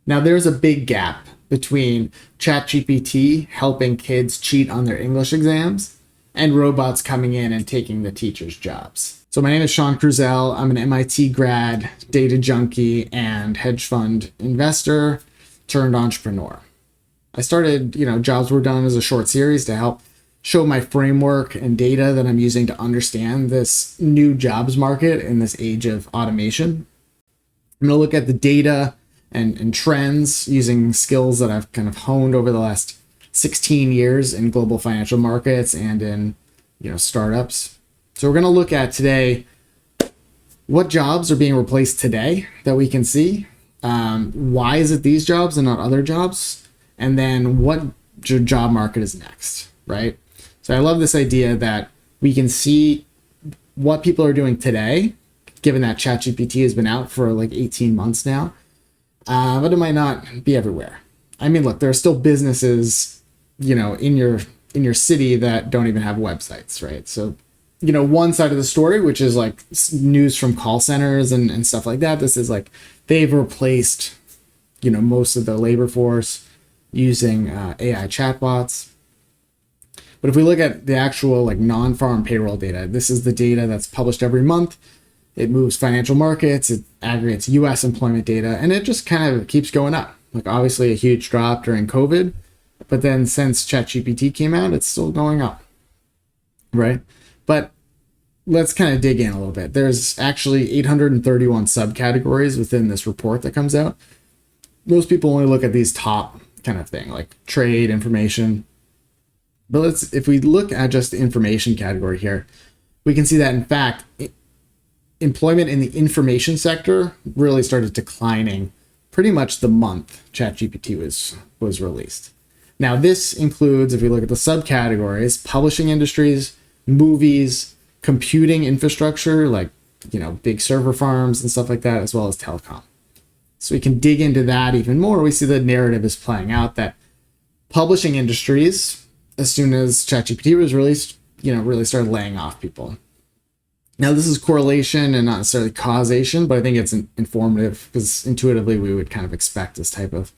Now, there's a big gap between ChatGPT helping kids cheat on their English exams and robots coming in and taking the teachers' jobs. So my name is Sean Cruzel. I'm an MIT grad, data junkie, and hedge fund investor turned entrepreneur. I started, Jobs Were Done as a short series to help show my framework and data that I'm using to understand this new jobs market in this age of automation. I'm going to look at the data and trends using skills that I've kind of honed over the last 16 years in global financial markets and in, startups. So we're going to look at today what jobs are being replaced today that we can see. Why is it these jobs and not other jobs? And then what job market is next, right? So I love this idea that we can see what people are doing today, given that ChatGPT has been out for like 18 months now, but it might not be everywhere. I mean, look, there are still businesses, in your city that don't even have websites, right? So, one side of the story, which is like news from call centers and stuff like that. This is like they've replaced, most of the labor force using AI chatbots. But if we look at the actual like non-farm payroll data, this is the data that's published every month. It moves financial markets, it aggregates US employment data, and it just kind of keeps going up. Like obviously a huge drop during COVID, but then since ChatGPT came out, it's still going up, right? But let's kind of dig in a little bit. There's actually 831 subcategories within this report that comes out. Most people only look at these top kind of thing, like trade, information. But if we look at just the information category here, we can see that in fact, employment in the information sector really started declining pretty much the month ChatGPT was released. Now this includes, if we look at the subcategories, publishing industries, movies, computing infrastructure, like, big server farms and stuff like that, as well as telecom. So we can dig into that even more. We see the narrative is playing out that publishing industries, as soon as ChatGPT was released, really started laying off people. Now, this is correlation and not necessarily causation, but I think it's informative because intuitively we would kind of expect this type of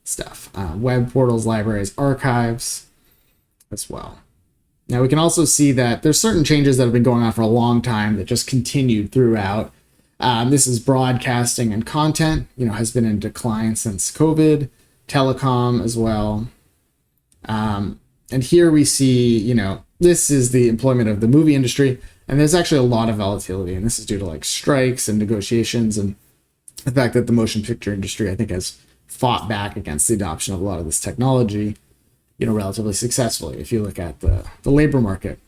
stuff. Web portals, libraries, archives as well. Now, we can also see that there's certain changes that have been going on for a long time that just continued throughout. This is broadcasting and content, has been in decline since COVID, telecom as well. And here we see, this is the employment of the movie industry, and there's actually a lot of volatility, and this is due to like strikes and negotiations and the fact that the motion picture industry, I think, has fought back against the adoption of a lot of this technology, relatively successfully, if you look at the labor market.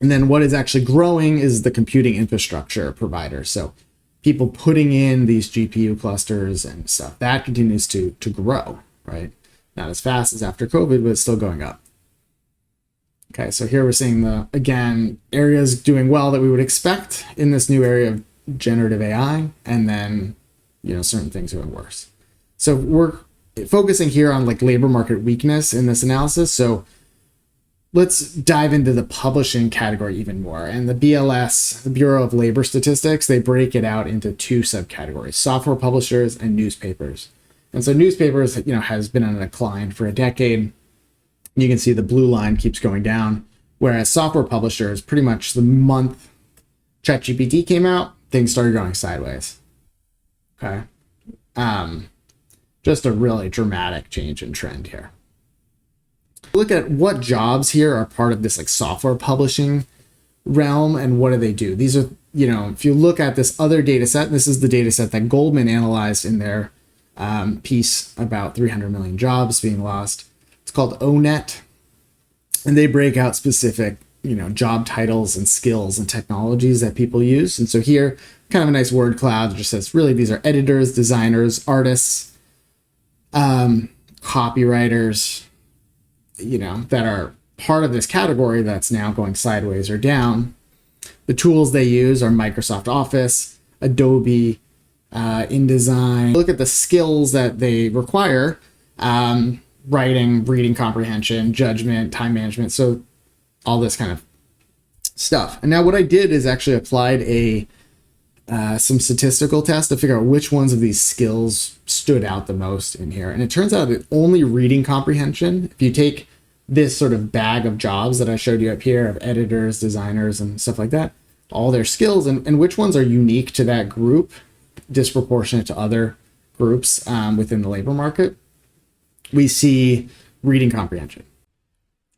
And then what is actually growing is the computing infrastructure provider. So people putting in these GPU clusters and stuff, that continues to grow, right? Not as fast as after COVID, but it's still going up. Okay, so here we're seeing again, areas doing well that we would expect in this new area of generative AI, and then, certain things doing worse. So we're focusing here on like labor market weakness in this analysis. So let's dive into the publishing category even more. And the BLS, the Bureau of Labor Statistics, they break it out into two subcategories: software publishers and newspapers. And so newspapers, has been on a decline for a decade. You can see the blue line keeps going down, whereas software publishers, pretty much the month ChatGPT came out, things started going sideways. Okay. Just a really dramatic change in trend here. Look at what jobs here are part of this like software publishing realm and what do they do? These are, if you look at this other data set, this is the data set that Goldman analyzed in their piece about 300 million jobs being lost. It's called ONET, and they break out specific, job titles and skills and technologies that people use. And so here, kind of a nice word cloud, just says really these are editors, designers, artists, copywriters, that are part of this category that's now going sideways or down. The tools they use are Microsoft Office, Adobe, InDesign. Look at the skills that they require. Writing, reading comprehension, judgment, time management. So all this kind of stuff. And now what I did is actually applied a some statistical tests to figure out which ones of these skills stood out the most in here. And it turns out that only reading comprehension, if you take this sort of bag of jobs that I showed you up here of editors, designers, and stuff like that, all their skills and which ones are unique to that group, disproportionate to other groups within the labor market, we see reading comprehension.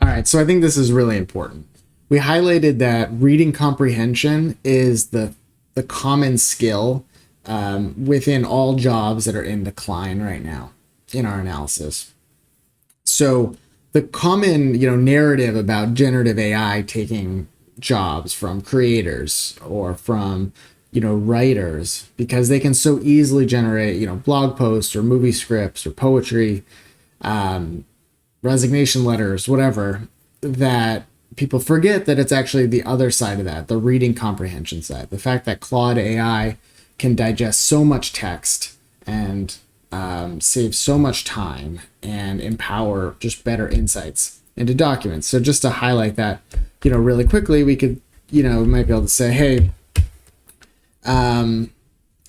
All right, so I think this is really important. We highlighted that reading comprehension is the common skill within all jobs that are in decline right now in our analysis. So the common, narrative about generative AI taking jobs from creators or from, writers, because they can so easily generate, blog posts or movie scripts or poetry, resignation letters, whatever, that people forget that it's actually the other side of that, the reading comprehension side. The fact that Claude AI can digest so much text and save so much time and empower just better insights into documents. So just to highlight that, really quickly, we could, we might be able to say, hey, I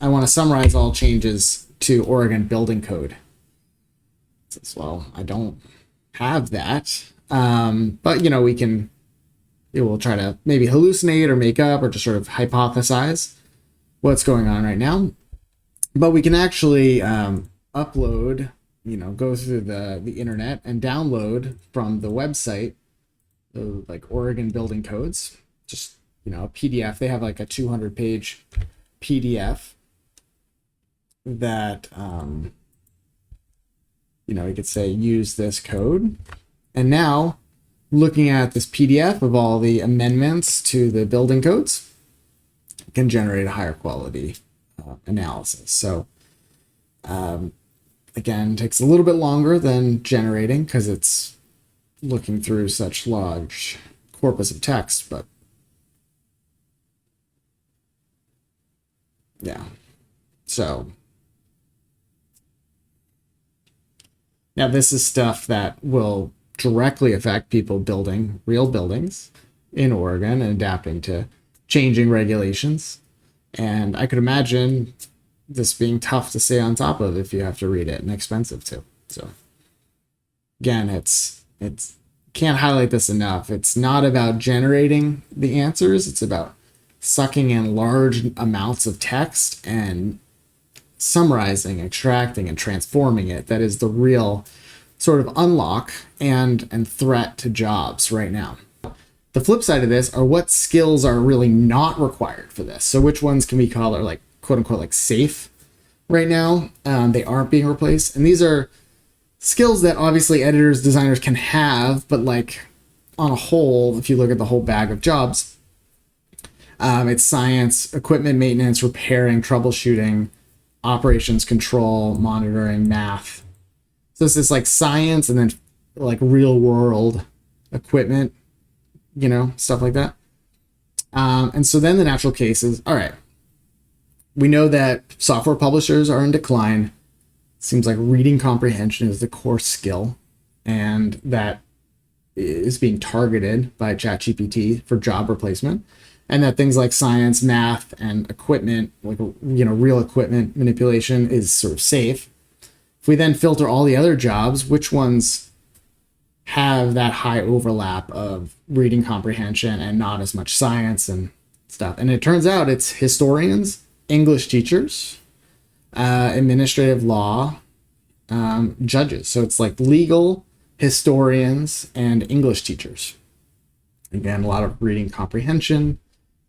want to summarize all changes to Oregon building code. Well, I don't have that. But we'll try to maybe hallucinate or make up or just sort of hypothesize what's going on right now. But we can actually upload, go through the internet and download from the website, like Oregon building codes, just, a PDF. They have like a 200-page PDF that, we could say use this code. And now, looking at this PDF of all the amendments to the building codes, can generate a higher quality analysis. So, again, takes a little bit longer than generating because it's looking through such large corpus of text, but yeah. So now this is stuff that will directly affect people building real buildings in Oregon and adapting to changing regulations. And I could imagine this being tough to stay on top of if you have to read it, and expensive too. So again, it's can't highlight this enough. It's not about generating the answers. It's about sucking in large amounts of text and summarizing, extracting, and transforming it. That is the real sort of unlock and threat to jobs right now. The flip side of this are what skills are really not required for this. So which ones can we call are like quote unquote like safe right now? They aren't being replaced. And these are skills that obviously editors, designers can have, but like on a whole, if you look at the whole bag of jobs, it's science, equipment maintenance, repairing, troubleshooting, operations control, monitoring, math. So this is like science and then like real world equipment, stuff like that. And so then the natural case is, all right, we know that software publishers are in decline. Seems like reading comprehension is the core skill, and that is being targeted by ChatGPT for job replacement. And that things like science, math, and equipment, like, real equipment manipulation is sort of safe. If we then filter all the other jobs, which ones have that high overlap of reading comprehension and not as much science and stuff? And it turns out it's historians, English teachers, administrative law, judges. So it's like legal, historians, and English teachers. Again, a lot of reading comprehension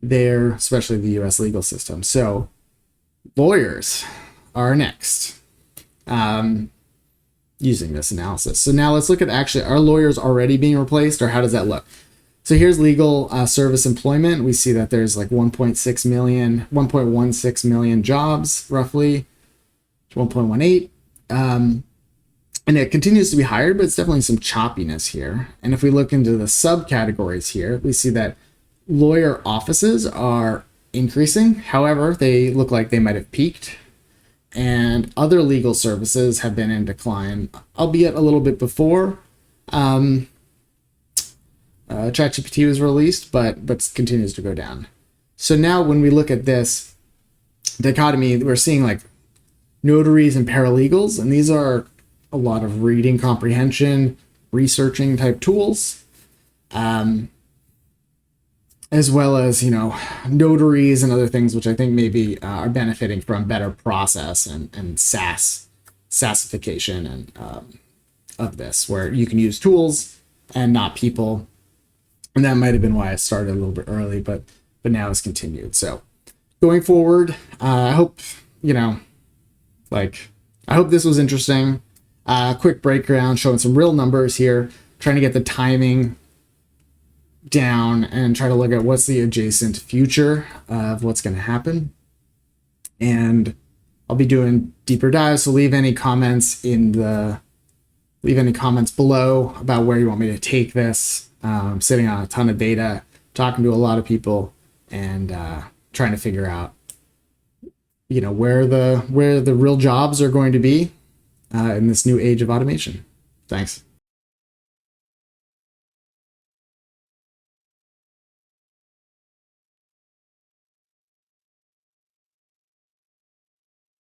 there, especially the US legal system. So lawyers are next using this analysis. So now let's look at actually, are lawyers already being replaced, or how does that look? So here's legal service employment. We see that there's like 1.16 million jobs, roughly 1.18. And it continues to be hired, but it's definitely some choppiness here. And if we look into the subcategories here, we see that lawyer offices are increasing. However, they look like they might have peaked. And other legal services have been in decline, albeit a little bit before ChatGPT was released, but continues to go down. So now when we look at this, dichotomy. We're seeing like notaries and paralegals, and these are a lot of reading comprehension, researching type tools, as well as, notaries and other things, which I think maybe are benefiting from better process and SaaSification and of this, where you can use tools and not people. And that might have been why I started a little bit early, but now it's continued. So going forward, I hope, I hope this was interesting. Quick breakdown showing some real numbers here, trying to get the timing down and try to look at what's the adjacent future of what's going to happen. And I'll be doing deeper dives, so leave any comments below about where you want me to take this. Sitting on a ton of data, talking to a lot of people, and trying to figure out where the real jobs are going to be in this new age of automation. Thanks.